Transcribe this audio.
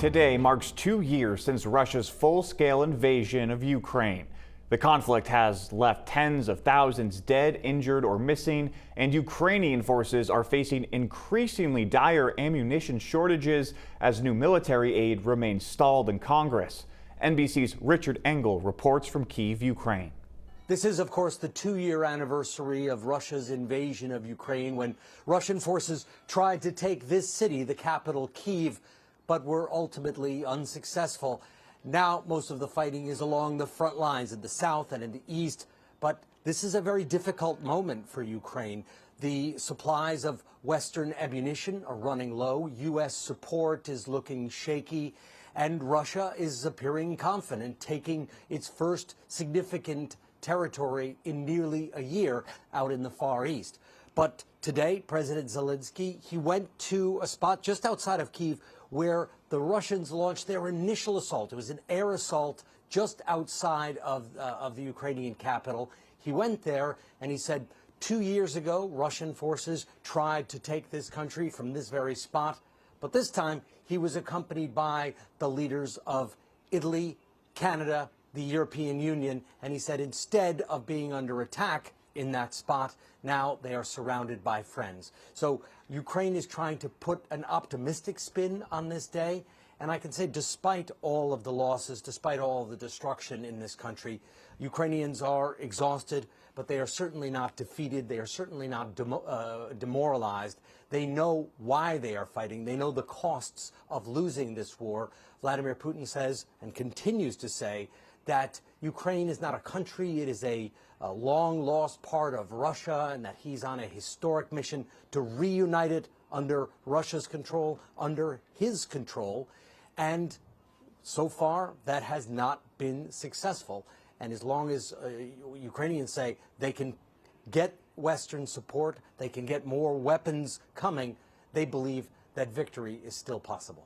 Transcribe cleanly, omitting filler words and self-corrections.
Today marks 2 years since Russia's full-scale invasion of Ukraine. The conflict has left tens of thousands dead, injured, or missing, and Ukrainian forces are facing increasingly dire ammunition shortages as new military aid remains stalled in Congress. NBC's Richard Engel reports from Kyiv, Ukraine. This is, of course, the 2-year anniversary of Russia's invasion of Ukraine, when Russian forces tried to take this city, the capital, Kyiv, but were ultimately unsuccessful. Now, most of the fighting is along the front lines in the south and in the east, but this is a very difficult moment for Ukraine. The supplies of Western ammunition are running low, U.S. support is looking shaky, and Russia is appearing confident, taking its first significant territory in nearly a year out in the Far East. But today, President Zelensky, he went to a spot just outside of Kyiv where the Russians launched their initial assault. It was an air assault just outside of the Ukrainian capital. He went there and he said 2 years ago, Russian forces tried to take this country from this very spot. But this time, he was accompanied by the leaders of Italy, Canada, the European Union, and he said instead of being under attack in that spot, now they are surrounded by friends. So Ukraine is trying to put an optimistic spin on this day. And I can say, despite all of the losses, despite all of the destruction in this country, Ukrainians are exhausted, but they are certainly not defeated. They are certainly not demoralized. They know why they are fighting. They know the costs of losing this war. Vladimir Putin says, and continues to say, that Ukraine is not a country, it is a long-lost part of Russia, and that he's on a historic mission to reunite it under Russia's control, under his control. And so far, that has not been successful. And as long as Ukrainians say they can get Western support, they can get more weapons coming, they believe that victory is still possible.